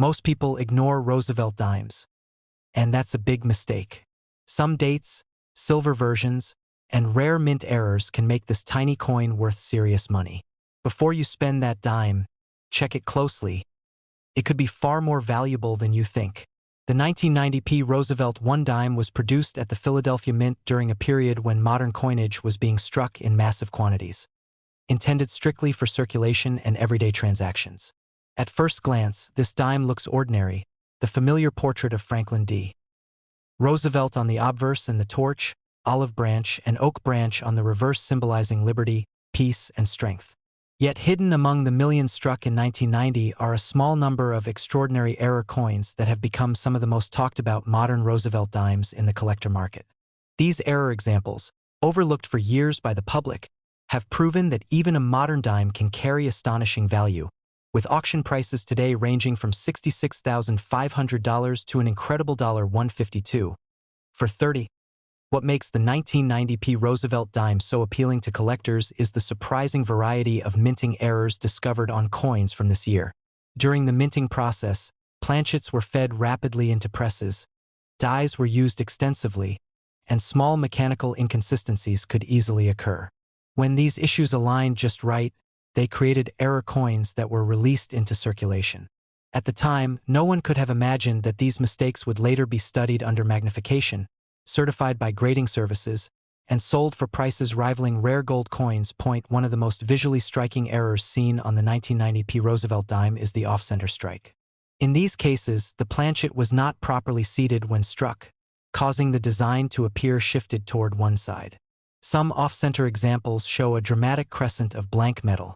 Most people ignore Roosevelt dimes, and that's a big mistake. Some dates, silver versions, and rare mint errors can make this tiny coin worth serious money. Before you spend that dime, check it closely. It could be far more valuable than you think. The 1990p Roosevelt 1 dime was produced at the Philadelphia Mint during a period when modern coinage was being struck in massive quantities, intended strictly for circulation and everyday transactions. At first glance, this dime looks ordinary, the familiar portrait of Franklin D. Roosevelt on the obverse and the torch, olive branch, and oak branch on the reverse symbolizing liberty, peace, and strength. Yet hidden among the millions struck in 1990 are a small number of extraordinary error coins that have become some of the most talked about modern Roosevelt dimes in the collector market. These error examples, overlooked for years by the public, have proven that even a modern dime can carry astonishing value, with auction prices today ranging from $66,500 to an incredible $152 for 30. What makes the 1990p Roosevelt dime so appealing to collectors is the surprising variety of minting errors discovered on coins from this year. During the minting process, planchets were fed rapidly into presses, dies were used extensively, and small mechanical inconsistencies could easily occur. When these issues aligned just right, they created error coins that were released into circulation. At the time, no one could have imagined that these mistakes would later be studied under magnification, certified by grading services, and sold for prices rivaling rare gold coins. One of the most visually striking errors seen on the 1990p Roosevelt dime is the off-center strike. In these cases, the planchet was not properly seated when struck, causing the design to appear shifted toward one side. Some off-center examples show a dramatic crescent of blank metal,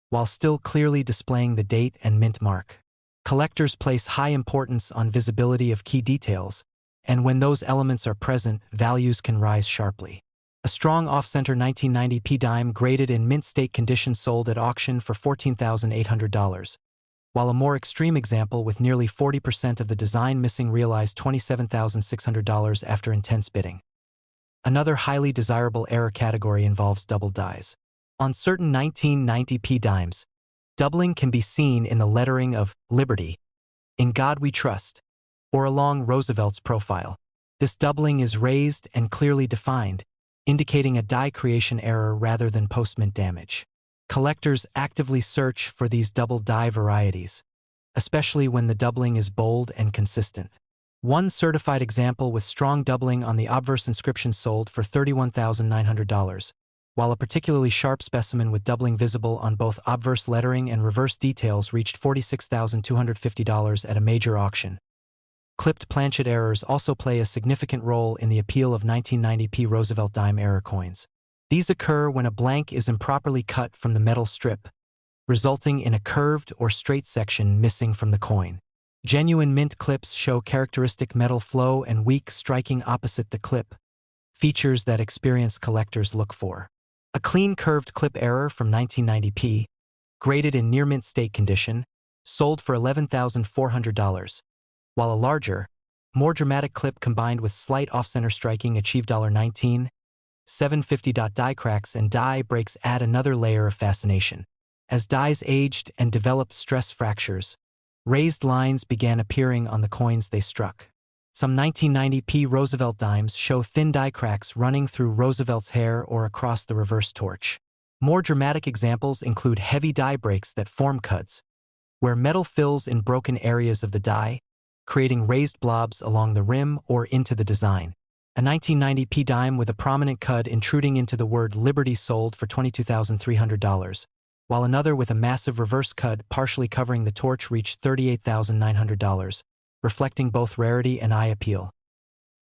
while still clearly displaying the date and mint mark. Collectors place high importance on visibility of key details, and when those elements are present, values can rise sharply. A strong off-center 1990p dime graded in mint state condition sold at auction for $14,800, while a more extreme example with nearly 40% of the design missing realized $27,600 after intense bidding. Another highly desirable error category involves double dies. On certain 1990p dimes, doubling can be seen in the lettering of Liberty, In God We Trust, or along Roosevelt's profile. This doubling is raised and clearly defined, indicating a die creation error rather than post-mint damage. Collectors actively search for these double die varieties, especially when the doubling is bold and consistent. One certified example with strong doubling on the obverse inscription sold for $31,900, while a particularly sharp specimen with doubling visible on both obverse lettering and reverse details reached $46,250 at a major auction. Clipped planchet errors also play a significant role in the appeal of 1990p Roosevelt dime error coins. These occur when a blank is improperly cut from the metal strip, resulting in a curved or straight section missing from the coin. Genuine mint clips show characteristic metal flow and weak striking opposite the clip, features that experienced collectors look for. A clean curved clip error from 1990p, graded in near mint state condition, sold for $11,400, while a larger, more dramatic clip combined with slight off-center striking achieved $19,750. Die cracks and die breaks add another layer of fascination. As dies aged and developed stress fractures, raised lines began appearing on the coins they struck. Some 1990p Roosevelt dimes show thin die cracks running through Roosevelt's hair or across the reverse torch. More dramatic examples include heavy die breaks that form cuds, where metal fills in broken areas of the die, creating raised blobs along the rim or into the design. A 1990p dime with a prominent cud intruding into the word Liberty sold for $22,300, while another with a massive reverse cud partially covering the torch reached $38,900, reflecting both rarity and eye appeal.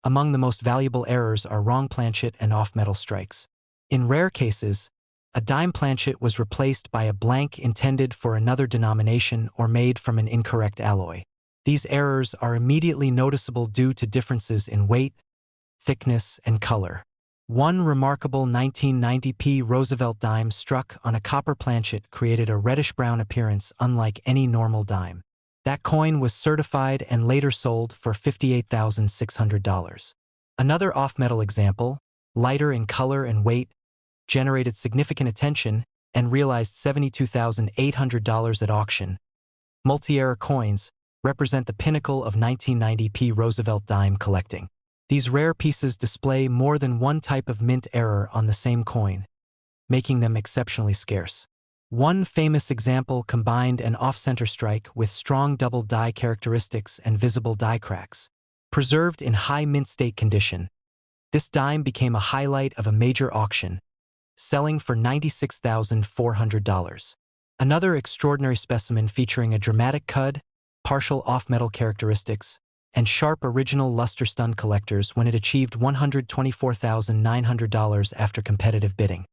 Among the most valuable errors are wrong planchet and off-metal strikes. In rare cases, a dime planchet was replaced by a blank intended for another denomination or made from an incorrect alloy. These errors are immediately noticeable due to differences in weight, thickness, and color. One remarkable 1990p Roosevelt dime struck on a copper planchet created a reddish-brown appearance unlike any normal dime. That coin was certified and later sold for $58,600. Another off-metal example, lighter in color and weight, generated significant attention and realized $72,800 at auction. Multi-error coins, represent the pinnacle of 1990p Roosevelt dime collecting. These rare pieces display more than one type of mint error on the same coin, making them exceptionally scarce. One famous example combined an off-center strike with strong double die characteristics and visible die cracks. Preserved in high mint state condition, this dime became a highlight of a major auction, selling for $96,400. Another extraordinary specimen featuring a dramatic cud, partial off-metal characteristics, and sharp original luster-stunned collectors when it achieved $124,900 after competitive bidding.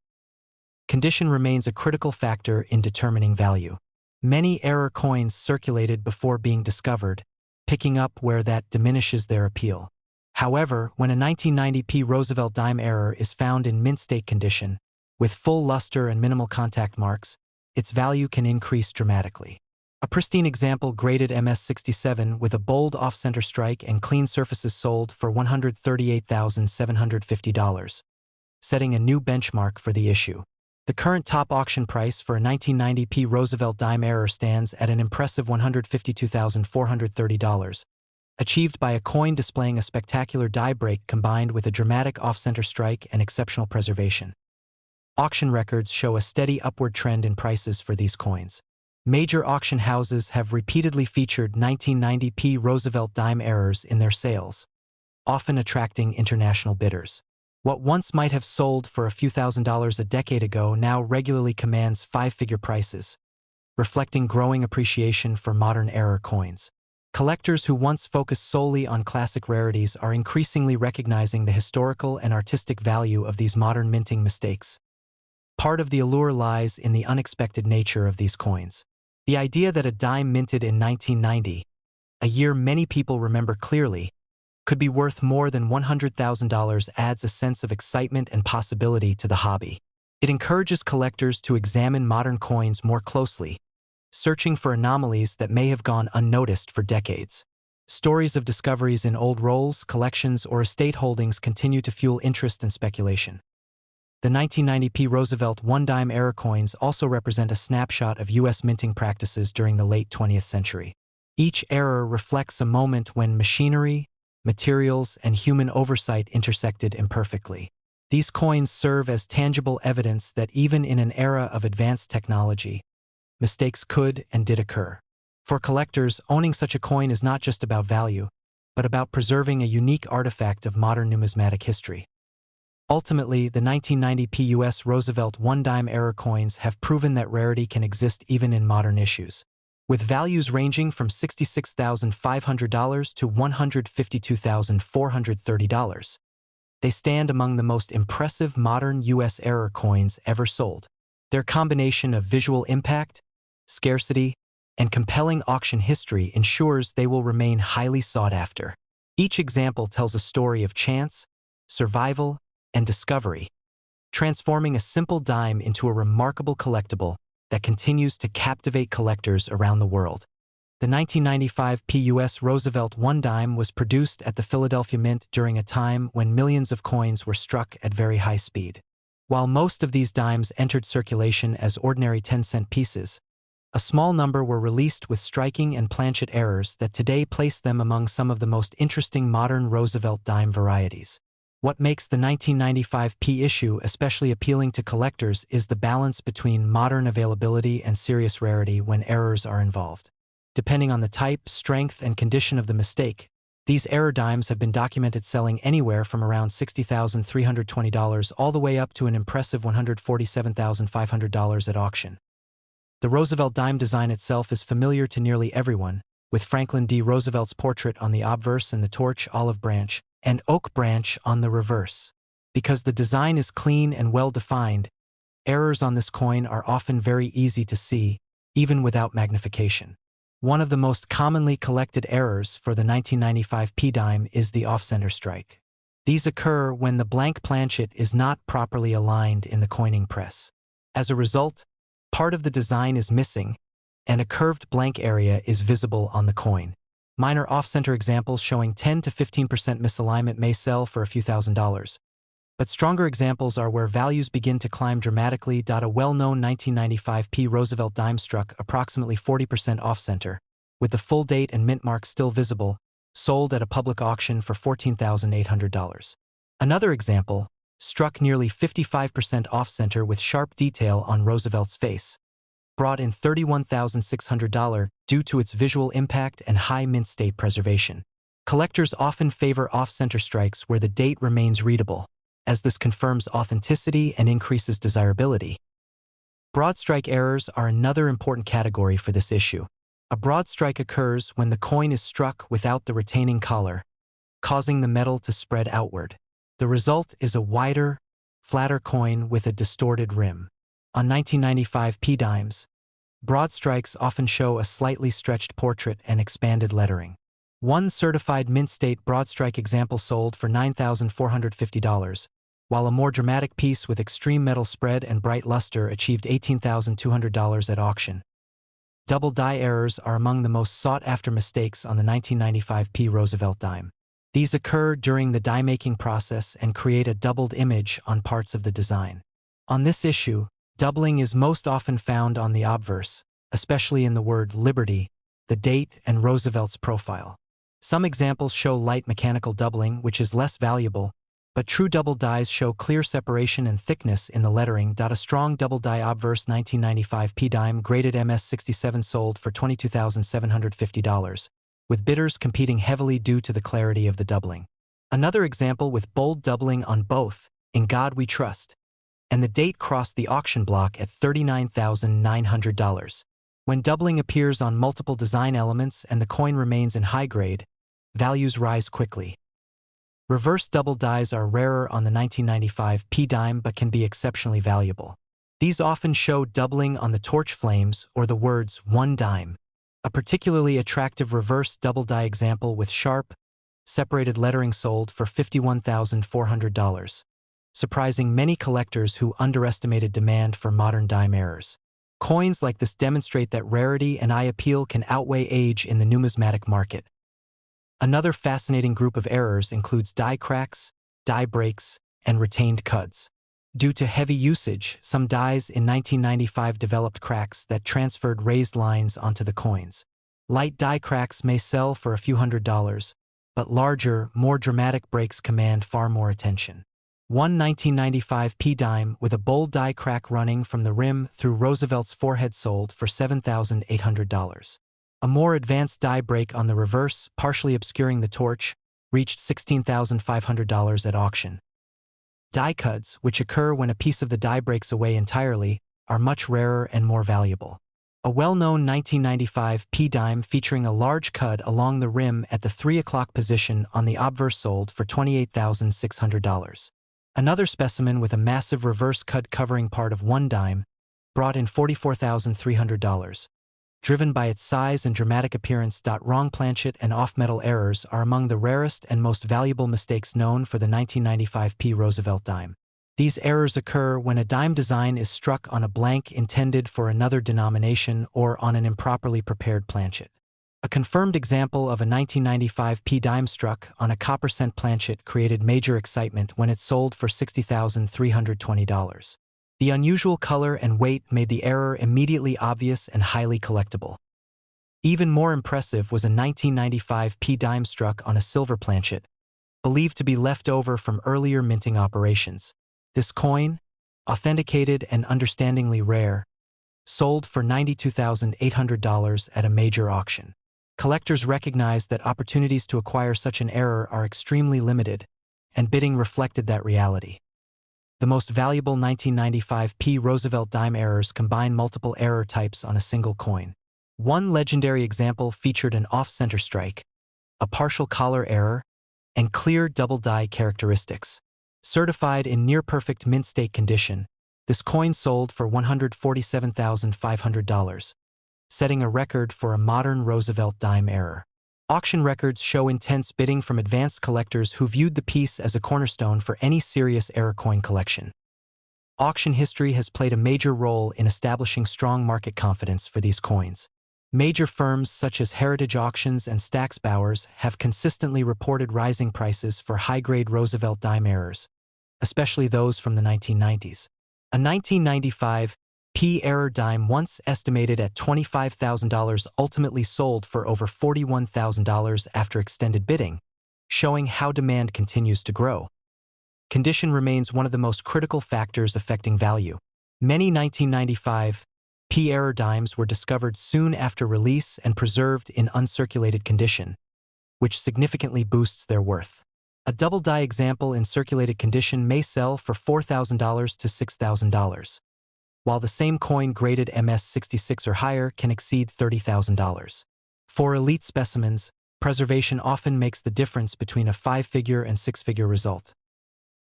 Condition remains a critical factor in determining value. Many error coins circulated before being discovered, picking up where that diminishes their appeal. However, when a 1990p Roosevelt dime error is found in mint state condition, with full luster and minimal contact marks, its value can increase dramatically. A pristine example graded MS-67 with a bold off-center strike and clean surfaces sold for $138,750, setting a new benchmark for the issue. The current top auction price for a 1990p Roosevelt dime error stands at an impressive $152,430, achieved by a coin displaying a spectacular die break combined with a dramatic off-center strike and exceptional preservation. Auction records show a steady upward trend in prices for these coins. Major auction houses have repeatedly featured 1990p Roosevelt dime errors in their sales, often attracting international bidders. What once might have sold for a few $1,000s a decade ago now regularly commands five-figure prices, reflecting growing appreciation for modern error coins. Collectors who once focused solely on classic rarities are increasingly recognizing the historical and artistic value of these modern minting mistakes. Part of the allure lies in the unexpected nature of these coins. The idea that a dime minted in 1990, a year many people remember clearly, could be worth more than $100,000 adds a sense of excitement and possibility to the hobby. It encourages collectors to examine modern coins more closely, searching for anomalies that may have gone unnoticed for decades. Stories of discoveries in old rolls, collections, or estate holdings continue to fuel interest and speculation. The 1990p Roosevelt one-dime error coins also represent a snapshot of U.S. minting practices during the late 20th century. Each error reflects a moment when machinery, materials, and human oversight intersected imperfectly. These coins serve as tangible evidence that even in an era of advanced technology, mistakes could and did occur. For collectors, owning such a coin is not just about value, but about preserving a unique artifact of modern numismatic history. Ultimately, the 1990p U.S. Roosevelt one-dime error coins have proven that rarity can exist even in modern issues. With values ranging from $66,500 to $152,430, they stand among the most impressive modern U.S. error coins ever sold. Their combination of visual impact, scarcity, and compelling auction history ensures they will remain highly sought after. Each example tells a story of chance, survival, and discovery, transforming a simple dime into a remarkable collectible that continues to captivate collectors around the world. The 1995p U.S. Roosevelt one dime was produced at the Philadelphia Mint during a time when millions of coins were struck at very high speed. While most of these dimes entered circulation as ordinary 10-cent pieces, a small number were released with striking and planchet errors that today place them among some of the most interesting modern Roosevelt dime varieties. What makes the 1995p issue especially appealing to collectors is the balance between modern availability and serious rarity when errors are involved. Depending on the type, strength, and condition of the mistake, these error dimes have been documented selling anywhere from around $60,320 all the way up to an impressive $147,500 at auction. The Roosevelt dime design itself is familiar to nearly everyone, with Franklin D. Roosevelt's portrait on the obverse and the torch, olive branch, and oak branch on the reverse. Because the design is clean and well-defined, errors on this coin are often very easy to see, even without magnification. One of the most commonly collected errors for the 1995p dime is the off-center strike. These occur when the blank planchet is not properly aligned in the coining press. As a result, part of the design is missing, and a curved blank area is visible on the coin. Minor off-center examples showing 10 to 15% misalignment may sell for a few $1,000s. But stronger examples are where values begin to climb dramatically. A well-known 1995p Roosevelt dime struck approximately 40% off-center, with the full date and mint mark still visible, sold at a public auction for $14,800. Another example, struck nearly 55% off-center with sharp detail on Roosevelt's face, brought in $31,600 due to its visual impact and high mint state preservation. Collectors often favor off-center strikes where the date remains readable, as this confirms authenticity and increases desirability. Broad strike errors are another important category for this issue. A broad strike occurs when the coin is struck without the retaining collar, causing the metal to spread outward. The result is a wider, flatter coin with a distorted rim. On 1995 P dimes, broad strikes often show a slightly stretched portrait and expanded lettering. One certified mint state broad strike example sold for $9,450, while a more dramatic piece with extreme metal spread and bright luster achieved $18,200 at auction. Double die errors are among the most sought-after mistakes on the 1995 P Roosevelt dime. These occur during the die-making process and create a doubled image on parts of the design. On this issue, doubling is most often found on the obverse, especially in the word Liberty, the date, and Roosevelt's profile. Some examples show light mechanical doubling, which is less valuable, but true double dies show clear separation and thickness in the lettering. A strong double die obverse 1995 P dime graded MS67 sold for $22,750, with bidders competing heavily due to the clarity of the doubling. Another example with bold doubling on both, In God We Trust, and the date crossed the auction block at $39,900. When doubling appears on multiple design elements and the coin remains in high grade, values rise quickly. Reverse double dies are rarer on the 1995 P dime but can be exceptionally valuable. These often show doubling on the torch flames or the words "one dime." A particularly attractive reverse double die example with sharp, separated lettering sold for $51,400, surprising many collectors who underestimated demand for modern dime errors. Coins like this demonstrate that rarity and eye appeal can outweigh age in the numismatic market. Another fascinating group of errors includes die cracks, die breaks, and retained cuds. Due to heavy usage, some dies in 1995 developed cracks that transferred raised lines onto the coins. Light die cracks may sell for a few $100s, but larger, more dramatic breaks command far more attention. One 1995 P dime with a bold die crack running from the rim through Roosevelt's forehead sold for $7,800. A more advanced die break on the reverse, partially obscuring the torch, reached $16,500 at auction. Die cuds, which occur when a piece of the die breaks away entirely, are much rarer and more valuable. A well-known 1995 P dime featuring a large cud along the rim at the 3 o'clock position on the obverse sold for $28,600. Another specimen with a massive reverse cud covering part of one dime brought in $44,300. Driven by its size and dramatic appearance. Wrong planchet and off-metal errors are among the rarest and most valuable mistakes known for the 1995 P Roosevelt dime. These errors occur when a dime design is struck on a blank intended for another denomination or on an improperly prepared planchet. A confirmed example of a 1995 P dime struck on a copper cent planchet created major excitement when it sold for $60,320. The unusual color and weight made the error immediately obvious and highly collectible. Even more impressive was a 1995 P dime struck on a silver planchet, believed to be left over from earlier minting operations. This coin, authenticated and understandingly rare, sold for $92,800 at a major auction. Collectors recognized that opportunities to acquire such an error are extremely limited, and bidding reflected that reality. The most valuable 1995 P Roosevelt dime errors combine multiple error types on a single coin. One legendary example featured an off-center strike, a partial collar error, and clear double die characteristics. Certified in near-perfect mint state condition, this coin sold for $147,500, setting a record for a modern Roosevelt dime error. Auction records show intense bidding from advanced collectors who viewed the piece as a cornerstone for any serious error coin collection. Auction history has played a major role in establishing strong market confidence for these coins. Major firms such as Heritage Auctions and Stack's Bowers have consistently reported rising prices for high-grade Roosevelt dime errors, especially those from the 1990s. A 1995 P-error dime, once estimated at $25,000, ultimately sold for over $41,000 after extended bidding, showing how demand continues to grow. Condition remains one of the most critical factors affecting value. Many 1995 P-error dimes were discovered soon after release and preserved in uncirculated condition, which significantly boosts their worth. A double die example in circulated condition may sell for $4,000 to $6,000, while the same coin graded MS66 or higher can exceed $30,000. For elite specimens, preservation often makes the difference between a 5-figure and 6-figure result.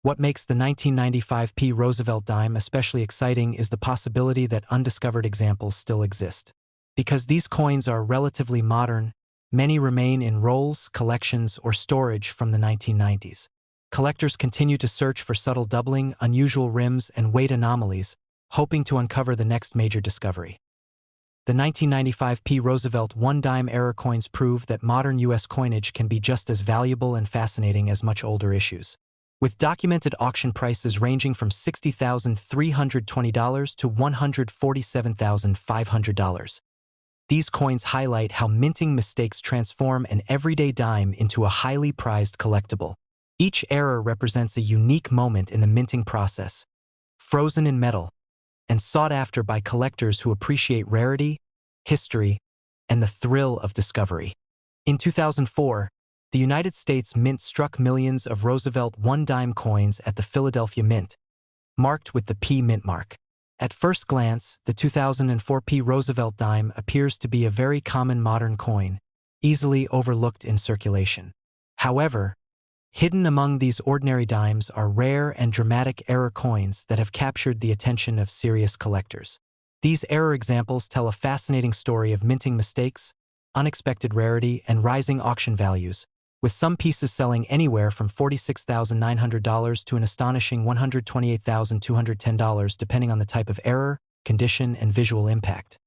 What makes the 1995 P. Roosevelt dime especially exciting is the possibility that undiscovered examples still exist. Because these coins are relatively modern, many remain in rolls, collections, or storage from the 1990s. Collectors continue to search for subtle doubling, unusual rims, and weight anomalies, hoping to uncover the next major discovery. The 1995 P. Roosevelt 1-dime error coins prove that modern U.S. coinage can be just as valuable and fascinating as much older issues. With documented auction prices ranging from $60,320 to $147,500. These coins highlight how minting mistakes transform an everyday dime into a highly prized collectible. Each error represents a unique moment in the minting process, frozen in metal, and sought after by collectors who appreciate rarity, history, and the thrill of discovery. In 2004, the United States Mint struck millions of Roosevelt 1-dime coins at the Philadelphia Mint, marked with the P Mint mark. At first glance, the 2004 P. Roosevelt dime appears to be a very common modern coin, easily overlooked in circulation. However, hidden among these ordinary dimes are rare and dramatic error coins that have captured the attention of serious collectors. These error examples tell a fascinating story of minting mistakes, unexpected rarity, and rising auction values, with some pieces selling anywhere from $46,900 to an astonishing $128,210 depending on the type of error, condition, and visual impact.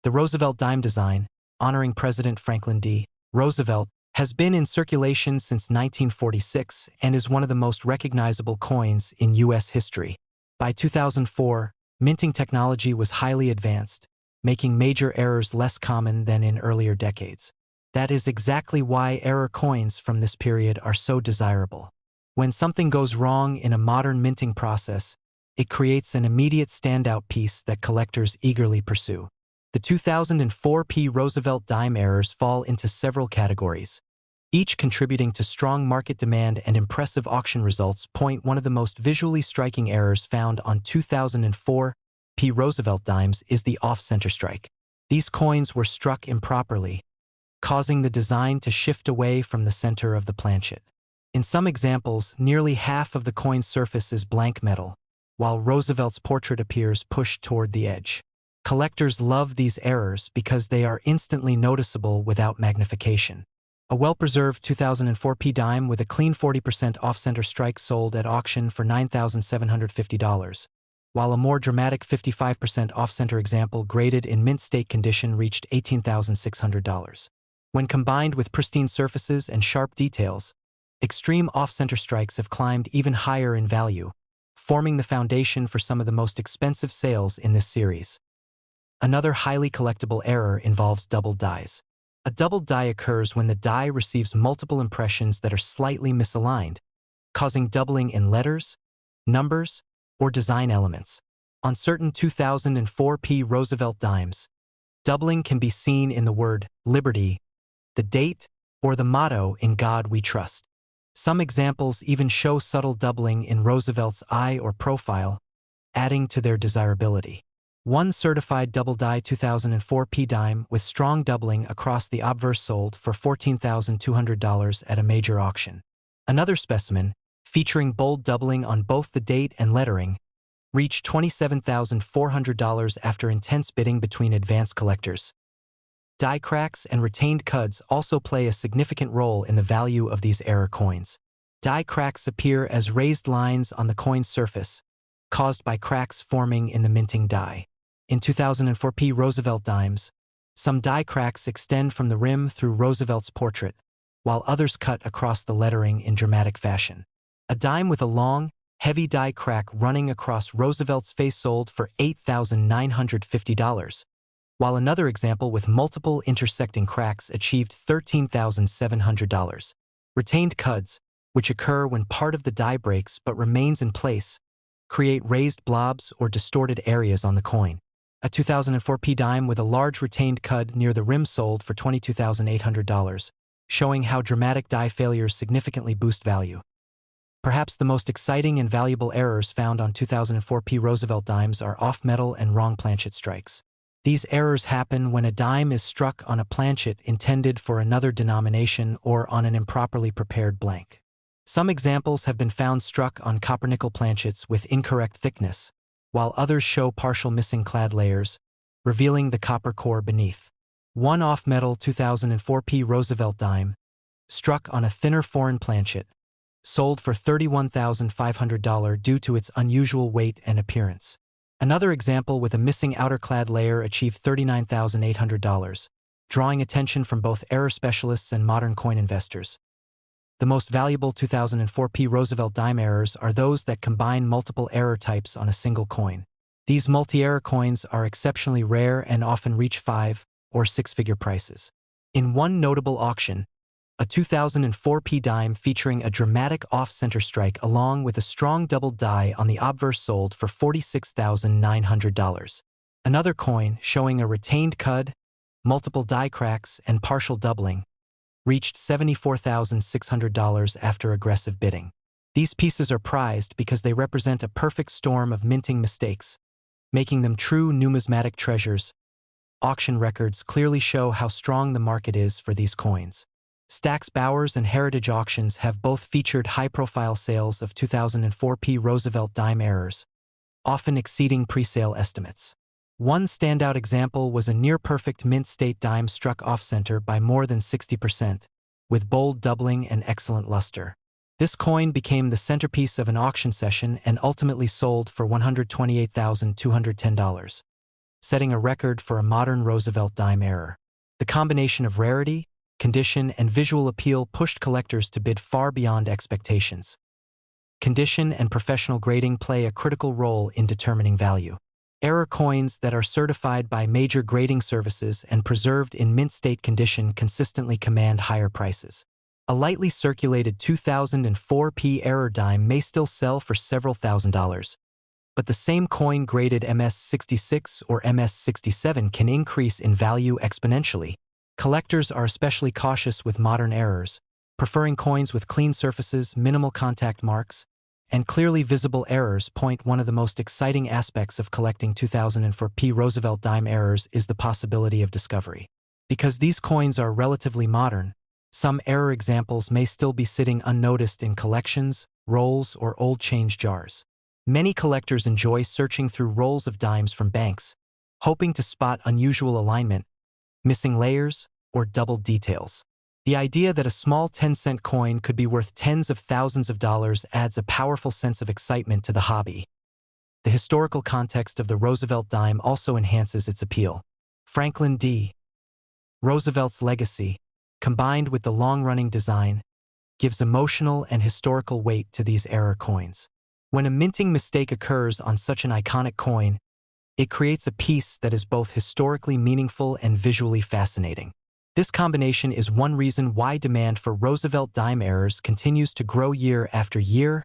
The Roosevelt dime design, honoring President Franklin D. Roosevelt, has been in circulation since 1946 and is one of the most recognizable coins in U.S. history. By 2004, minting technology was highly advanced, making major errors less common than in earlier decades. That is exactly why error coins from this period are so desirable. When something goes wrong in a modern minting process, it creates an immediate standout piece that collectors eagerly pursue. The 2004 P. Roosevelt dime errors fall into several categories, each contributing to strong market demand and impressive auction results. One of the most visually striking errors found on 2004 P. Roosevelt dimes is the off-center strike. These coins were struck improperly, causing the design to shift away from the center of the planchet. In some examples, nearly half of the coin's surface is blank metal, while Roosevelt's portrait appears pushed toward the edge. Collectors love these errors because they are instantly noticeable without magnification. A well-preserved 2004 P dime with a clean 40% off-center strike sold at auction for $9,750, while a more dramatic 55% off-center example graded in mint state condition reached $18,600. When combined with pristine surfaces and sharp details, extreme off-center strikes have climbed even higher in value, forming the foundation for some of the most expensive sales in this series. Another highly collectible error involves double dies. A double die occurs when the die receives multiple impressions that are slightly misaligned, causing doubling in letters, numbers, or design elements. On certain 2004 P. Roosevelt dimes, doubling can be seen in the word liberty, the date, or the motto "In God We Trust." Some examples even show subtle doubling in Roosevelt's eye or profile, adding to their desirability. One certified double die 2004 P dime with strong doubling across the obverse sold for $14,200 at a major auction. Another specimen, featuring bold doubling on both the date and lettering, reached $27,400 after intense bidding between advanced collectors. Die cracks and retained cuds also play a significant role in the value of these error coins. Die cracks appear as raised lines on the coin's surface, caused by cracks forming in the minting die. In 2004 P. Roosevelt dimes, some die cracks extend from the rim through Roosevelt's portrait, while others cut across the lettering in dramatic fashion. A dime with a long, heavy die crack running across Roosevelt's face sold for $8,950, while another example with multiple intersecting cracks achieved $13,700. Retained cuds, which occur when part of the die breaks but remains in place, create raised blobs or distorted areas on the coin. A 2004 P dime with a large retained cud near the rim sold for $22,800, showing how dramatic die failures significantly boost value. Perhaps the most exciting and valuable errors found on 2004 P Roosevelt dimes are off-metal and wrong planchet strikes. These errors happen when a dime is struck on a planchet intended for another denomination or on an improperly prepared blank. Some examples have been found struck on copper-nickel planchets with incorrect thickness, while others show partial missing clad layers, revealing the copper core beneath. One off-metal 2004 P Roosevelt dime, struck on a thinner foreign planchet, sold for $31,500 due to its unusual weight and appearance. Another example with a missing outer clad layer achieved $39,800, drawing attention from both error specialists and modern coin investors. The most valuable 2004 P Roosevelt dime errors are those that combine multiple error types on a single coin. These multi-error coins are exceptionally rare and often reach 5- or 6-figure prices. In one notable auction, a 2004 P dime featuring a dramatic off-center strike along with a strong doubled die on the obverse sold for $46,900. Another coin showing a retained cud, multiple die cracks, and partial doubling reached $74,600 after aggressive bidding. These pieces are prized because they represent a perfect storm of minting mistakes, making them true numismatic treasures. Auction records clearly show how strong the market is for these coins. Stack's Bowers and Heritage Auctions have both featured high-profile sales of 2004 P Roosevelt dime errors, often exceeding pre-sale estimates. One standout example was a near-perfect mint state dime struck off-center by more than 60%, with bold doubling and excellent luster. This coin became the centerpiece of an auction session and ultimately sold for $128,210, setting a record for a modern Roosevelt dime error. The combination of rarity, condition, and visual appeal pushed collectors to bid far beyond expectations. Condition and professional grading play a critical role in determining value. Error coins that are certified by major grading services and preserved in mint state condition consistently command higher prices. A lightly circulated 2004 P error dime may still sell for several $1,000s, but the same coin graded MS66 or MS67 can increase in value exponentially. Collectors are especially cautious with modern errors, preferring coins with clean surfaces, minimal contact marks, and clearly visible errors. One of the most exciting aspects of collecting 2004 P Roosevelt dime errors is the possibility of discovery. Because these coins are relatively modern, some error examples may still be sitting unnoticed in collections, rolls, or old change jars. Many collectors enjoy searching through rolls of dimes from banks, hoping to spot unusual alignment, missing layers, or doubled details. The idea that a small 10-cent coin could be worth tens of thousands of dollars adds a powerful sense of excitement to the hobby. The historical context of the Roosevelt dime also enhances its appeal. Franklin D. Roosevelt's legacy, combined with the long-running design, gives emotional and historical weight to these error coins. When a minting mistake occurs on such an iconic coin, it creates a piece that is both historically meaningful and visually fascinating. This combination is one reason why demand for Roosevelt dime errors continues to grow year after year.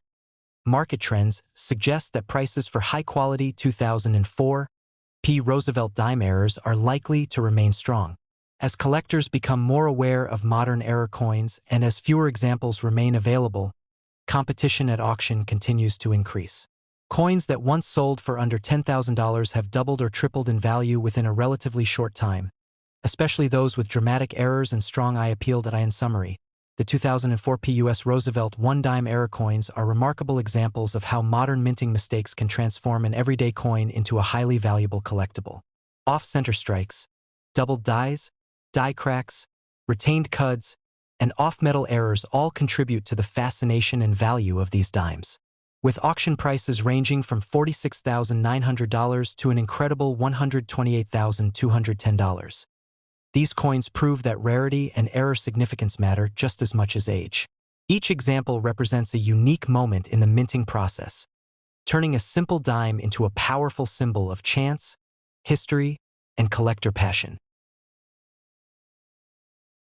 Market trends suggest that prices for high-quality 2004 P Roosevelt dime errors are likely to remain strong. As collectors become more aware of modern error coins and as fewer examples remain available, competition at auction continues to increase. Coins that once sold for under $10,000 have doubled or tripled in value within a relatively short time, especially those with dramatic errors and strong eye appeal. In summary, the 2004 P US Roosevelt one-dime error coins are remarkable examples of how modern minting mistakes can transform an everyday coin into a highly valuable collectible. Off-center strikes, doubled dies, die cracks, retained cuds, and off-metal errors all contribute to the fascination and value of these dimes. With auction prices ranging from $46,900 to an incredible $128,210. These coins prove that rarity and error significance matter just as much as age. Each example represents a unique moment in the minting process, turning a simple dime into a powerful symbol of chance, history, and collector passion.